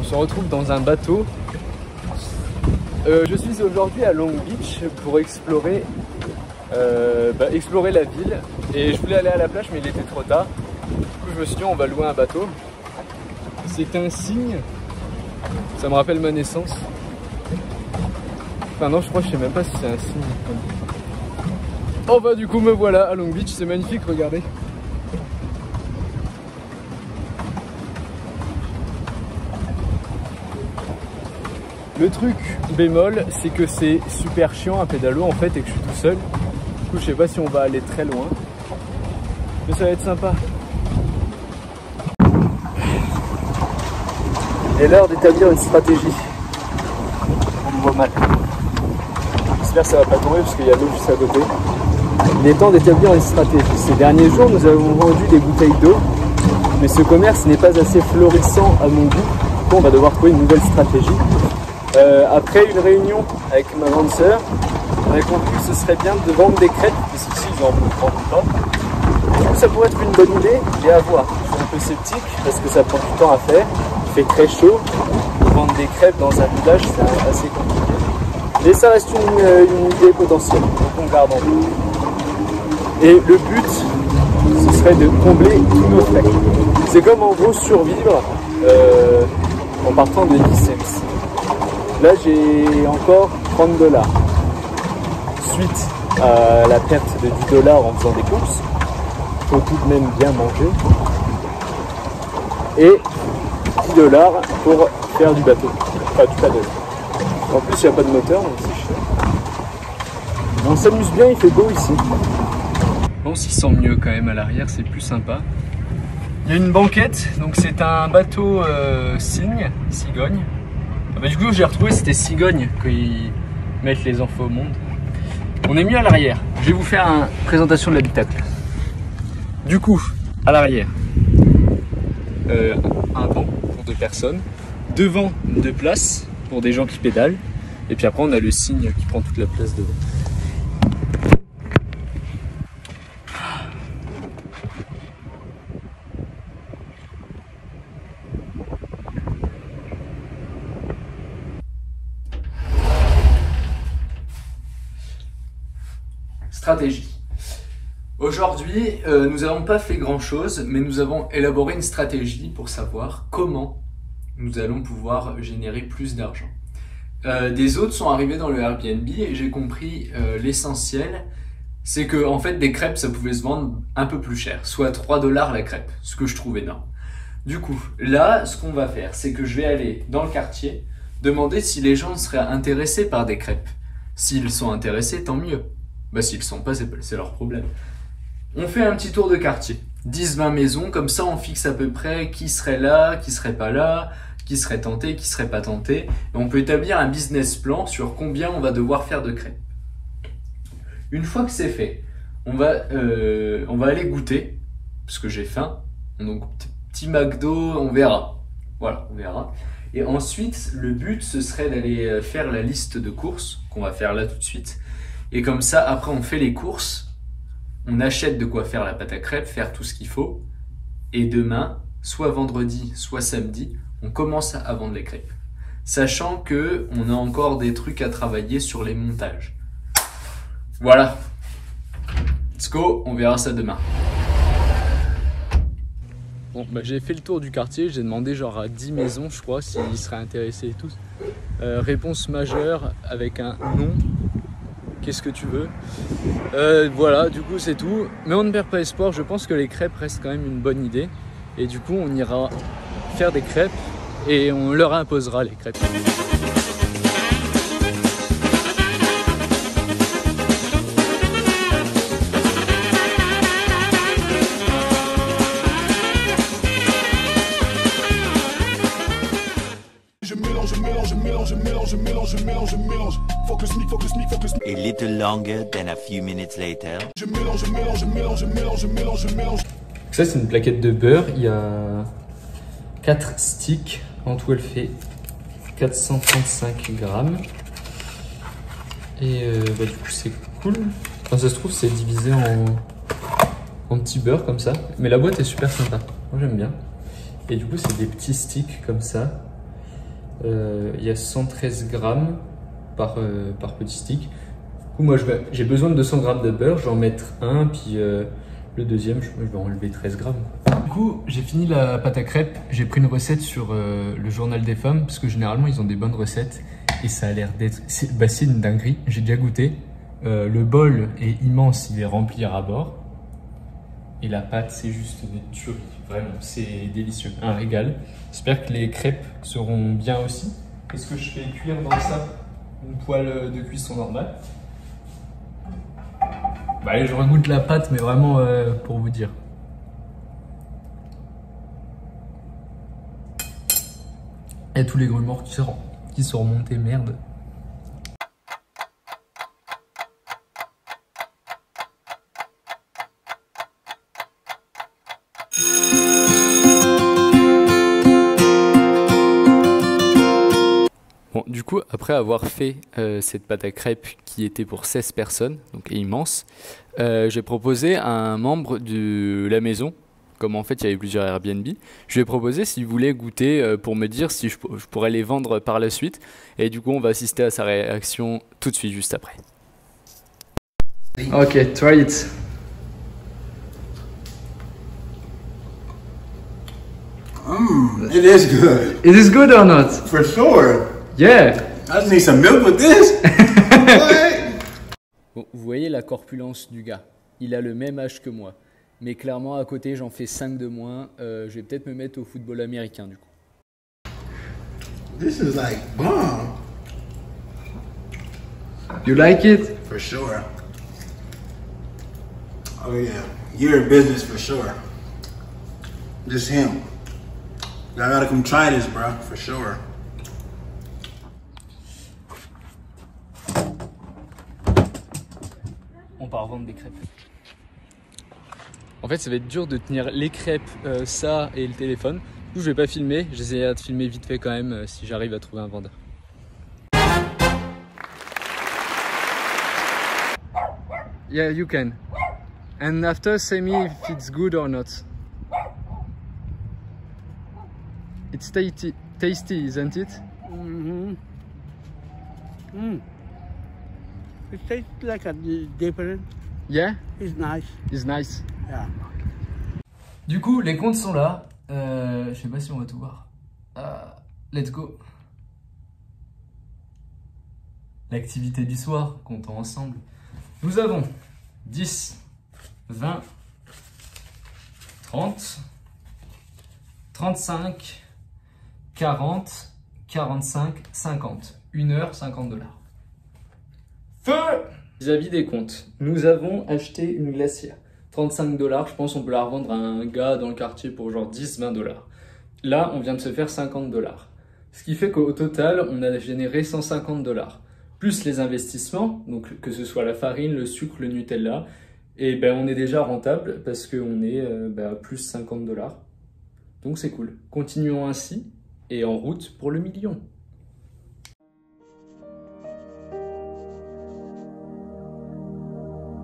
se retrouve dans un bateau. Je suis aujourd'hui à Long Beach pour explorer la ville. Et je voulais aller à la plage mais il était trop tard. Du coup je me suis dit on va louer un bateau. C'est un signe. Ça me rappelle ma naissance. Enfin non, je crois, je sais même pas si c'est un signe. Oh bah du coup me voilà à Long Beach, c'est magnifique, regardez. Le truc bémol, c'est que c'est super chiant à pédalo en fait et que je suis tout seul. Du coup je sais pas si on va aller très loin. Mais ça va être sympa. Il est l'heure d'établir une stratégie. On me voit mal. J'espère que ça va pas tomber parce qu'il y a l'eau juste à côté. Il est temps d'établir une stratégie. Ces derniers jours, nous avons vendu des bouteilles d'eau, mais ce commerce n'est pas assez florissant à mon goût. Du coup, on va devoir trouver une nouvelle stratégie. Après une réunion avec ma grande sœur, on a conclu que ce serait bien de vendre des crêpes, parce qu'ici ils en vendent pas. Du coup, ça pourrait être une bonne idée, et à voir. Je suis un peu sceptique parce que ça prend du temps à faire. Il fait très chaud. Vendre des crêpes dans un village, c'est assez compliqué. Mais ça reste une idée potentielle, donc on garde en vue. Et le but, ce serait de combler tous nos frais. C'est comme en gros survivre en partant de 10 cents. Là j'ai encore 30 $. Suite à la perte de 10 $ en faisant des courses, il faut tout de même bien manger. Et 10 $ pour faire du bateau, enfin du paddle. En plus il n'y a pas de moteur donc c'est chiant. On s'amuse bien, il fait beau ici. On s'y sent mieux quand même à l'arrière, c'est plus sympa. Il y a une banquette, donc c'est un bateau cygne, cigogne. Ah bah, du coup j'ai retrouvé, c'était cigogne qu'ils mettent les enfants au monde. On est mieux à l'arrière. Je vais vous faire une présentation de l'habitacle. Du coup, à l'arrière, un banc pour 2 personnes. Devant, 2 places pour des gens qui pédalent. Et puis après on a le cygne qui prend toute la place devant. Stratégie. Aujourd'hui, nous n'avons pas fait grand chose, mais nous avons élaboré une stratégie pour savoir comment nous allons pouvoir générer plus d'argent. Des autres sont arrivés dans le Airbnb et j'ai compris l'essentiel, c'est que en fait des crêpes ça pouvait se vendre un peu plus cher, soit 3 $ la crêpe, ce que je trouve énorme. Du coup, là, ce qu'on va faire, c'est que je vais aller dans le quartier, demander si les gens seraient intéressés par des crêpes. S'ils sont intéressés, tant mieux. Bah s'ils sont pas, c'est leur problème. On fait un petit tour de quartier, 10-20 maisons, comme ça on fixe à peu près qui serait là, qui serait pas là, qui serait tenté, qui serait pas tenté. Et on peut établir un business plan sur combien on va devoir faire de crêpes. Une fois que c'est fait, on va aller goûter, parce que j'ai faim. Donc petit McDo, on verra. Voilà, on verra. Et ensuite, le but, ce serait d'aller faire la liste de courses, qu'on va faire là tout de suite. Et comme ça, après on fait les courses, on achète de quoi faire la pâte à crêpes, faire tout ce qu'il faut. Et demain, soit vendredi, soit samedi, on commence à vendre les crêpes. Sachant que on a encore des trucs à travailler sur les montages. Voilà. Let's go, on verra ça demain. Bon, bah, j'ai fait le tour du quartier, j'ai demandé genre à 10 maisons, je crois, s'ils seraient intéressés et tous. Réponse majeure avec un non. Qu'est-ce que tu veux? Voilà, du coup c'est tout. Mais on ne perd pas espoir, je pense que les crêpes restent quand même une bonne idée. Et du coup on ira faire des crêpes et on leur imposera les crêpes. A little longer than a few minutes later. Ça c'est une plaquette de beurre, il y a 4 sticks, en tout elle fait 435 grammes. Et bah, du coup c'est cool. Quand ça se trouve c'est divisé en petits beurres comme ça. Mais la boîte est super sympa, moi j'aime bien. Et du coup c'est des petits sticks comme ça. Il y a 113 grammes par petit stick. Du coup, moi, j'ai besoin de 200 grammes de beurre. Je vais en mettre un, puis le deuxième, je vais enlever 13 grammes. Du coup, j'ai fini la pâte à crêpes. J'ai pris une recette sur le journal des femmes, parce que généralement, ils ont des bonnes recettes. Et ça a l'air d'être... C'est une dinguerie. J'ai déjà goûté. Le bol est immense, il est rempli à bord. Et la pâte, c'est juste une tuerie. Vraiment, c'est délicieux. Un régal. J'espère que les crêpes seront bien aussi. Qu'est-ce que je fais cuire dans ça? Une poêle de cuisson normale. Bah allez, je regoute la pâte, mais vraiment pour vous dire. Et tous les grumeaux qui sont remontés, merde. Bon, du coup, après avoir fait cette pâte à crêpes qui était pour 16 personnes, donc immense, j'ai proposé à un membre de la maison, comme en fait il y avait plusieurs Airbnb, je lui ai proposé s'il voulait goûter pour me dire si je pourrais les vendre par la suite. Et du coup, on va assister à sa réaction tout de suite, juste après. Ok, try it. It is good. It is good or not? For sure. Yeah. I just need some milk with this. What? Bon, vous voyez la corpulence du gars, il a le même âge que moi. Mais clairement, à côté, j'en fais 5 de moins. Je vais peut-être me mettre au football américain, du coup. This is like bomb. You like it? For sure. Oh yeah. You're in business for sure. Just him. I gotta come try this, bro. For sure. On part vendre des crêpes. En fait, ça va être dur de tenir les crêpes, ça et le téléphone. Du coup, je vais pas filmer. J'essaierai de filmer vite fait quand même si j'arrive à trouver un vendeur. Yeah, you can. And after, say me if it's good or not. It's tasty, isn't it? Mm-hmm. Mm. It tastes like a different. Yeah, It's nice. it's nice. Yeah. Du coup, les comptes sont là. Je sais pas si on va tout voir. Let's go. L'activité du soir, comptons ensemble. Nous avons 10, 20, 30, 35, 40, 45, 50. 1 heure, 50 $. Feu! Vis-à-vis des comptes, nous avons acheté une glacière. 35 $, je pense qu'on peut la revendre à un gars dans le quartier pour genre 10, 20 $. Là, on vient de se faire 50 $. Ce qui fait qu'au total, on a généré 150 $. Plus les investissements, donc que ce soit la farine, le sucre, le Nutella, et ben on est déjà rentable parce qu'on est à plus 50 $. Donc c'est cool. Continuons ainsi et en route pour le million.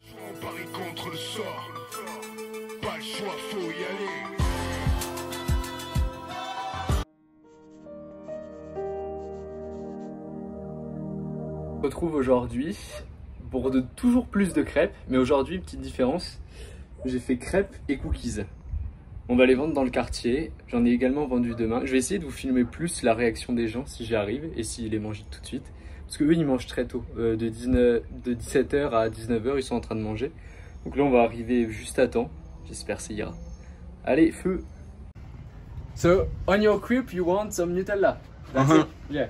On parie contre le sort. Pas le choix, faut y aller. On se retrouve aujourd'hui pour toujours plus de crêpes, mais aujourd'hui, petite différence, j'ai fait crêpes et cookies. On va les vendre dans le quartier, j'en ai également vendu demain. Je vais essayer de vous filmer plus la réaction des gens si j'y arrive et s'ils les mangent tout de suite. Parce qu'eux, ils mangent très tôt, de 17h à 19h, ils sont en train de manger. Donc là, on va arriver juste à temps, j'espère que ça ira. Allez, feu! So, on your crepe, you want some Nutella? That's it? Yeah.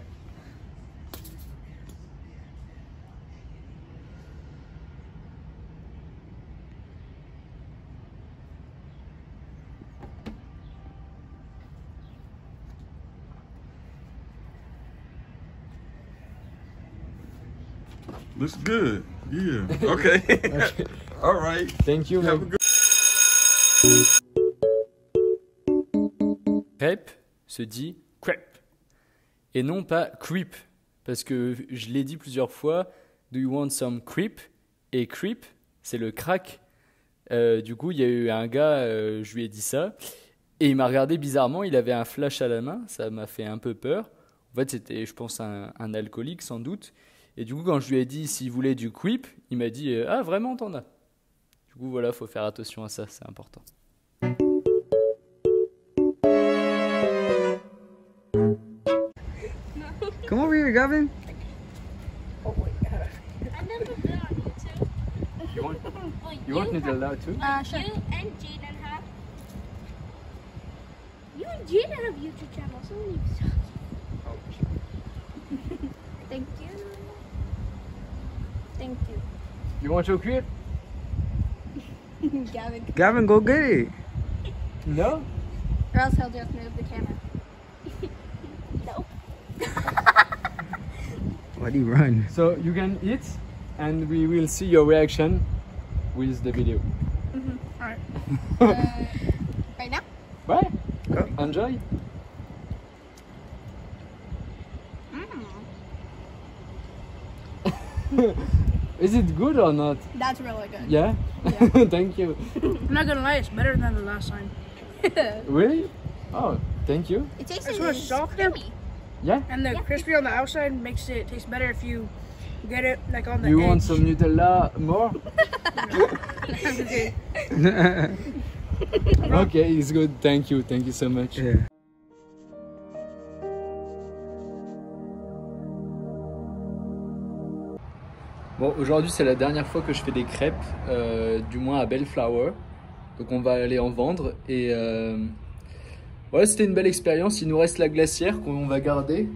Looks good. Yeah. Okay. All right. Thank you, Have a man. good. Crêpe se dit crêpe et non pas creep parce que je l'ai dit plusieurs fois. Do you want some creep? Et creep, c'est le crack. Du coup, il y a eu un gars, je lui ai dit ça et il m'a regardé bizarrement. Il avait un flash à la main, ça m'a fait un peu peur. En fait, c'était, je pense, un alcoolique sans doute. Et du coup, quand je lui ai dit s'il voulait du quip, il m'a dit « Ah, vraiment, t'en as ?» Du coup, voilà, faut faire attention à ça, c'est important. Come over here, Gavin. I've never been on YouTube. You want Nutella too? Sure. You and Jaden have. You and Jaden have YouTube channels. So you Thank you. Thank you. You want chocolate? Gavin. Gavin, go get it. No? Or else he'll just move the camera. Nope. Why do you run? So you can eat and we will see your reaction with the video. Alright. Right now? Bye. Enjoy. Is it good or not? That's really good. Yeah? Thank you. I'm not gonna lie, it's better than the last time. Really? Oh, thank you. It tastes It's more softer. yummy. Yeah? And the crispy on the outside makes it taste better if you get it like on the You edge. want some Nutella more? Okay. Okay, it's good. Thank you. Thank you so much. Yeah. Bon, aujourd'hui c'est la dernière fois que je fais des crêpes, du moins à Bellflower. Donc on va aller en vendre et ouais, c'était une belle expérience. Il nous reste la glacière qu'on va garder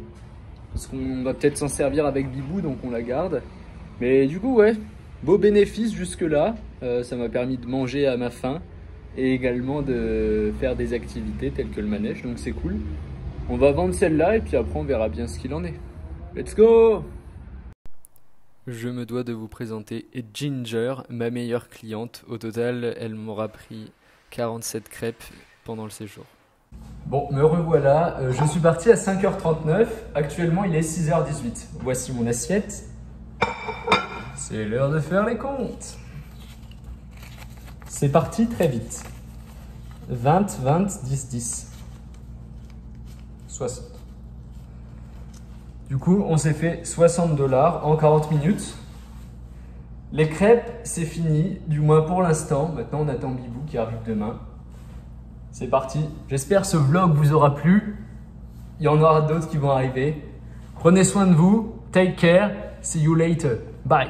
parce qu'on va peut-être s'en servir avec Bibou, donc on la garde. Mais du coup ouais, beau bénéfice jusque là. Ça m'a permis de manger à ma faim et également de faire des activités telles que le manège, donc c'est cool. On va vendre celle-là et puis après on verra bien ce qu'il en est. Let's go! Je me dois de vous présenter Ginger, ma meilleure cliente. Au total, elle m'aura pris 47 crêpes pendant le séjour. Bon, me revoilà. Je suis parti à 5h39. Actuellement, il est 6h18. Voici mon assiette. C'est l'heure de faire les comptes. C'est parti très vite. 20, 20, 10, 10. 60. Du coup, on s'est fait 60$ en 40 minutes. Les crêpes, c'est fini, du moins pour l'instant. Maintenant, on attend Bibou qui arrive demain. C'est parti. J'espère que ce vlog vous aura plu. Il y en aura d'autres qui vont arriver. Prenez soin de vous. Take care. See you later. Bye.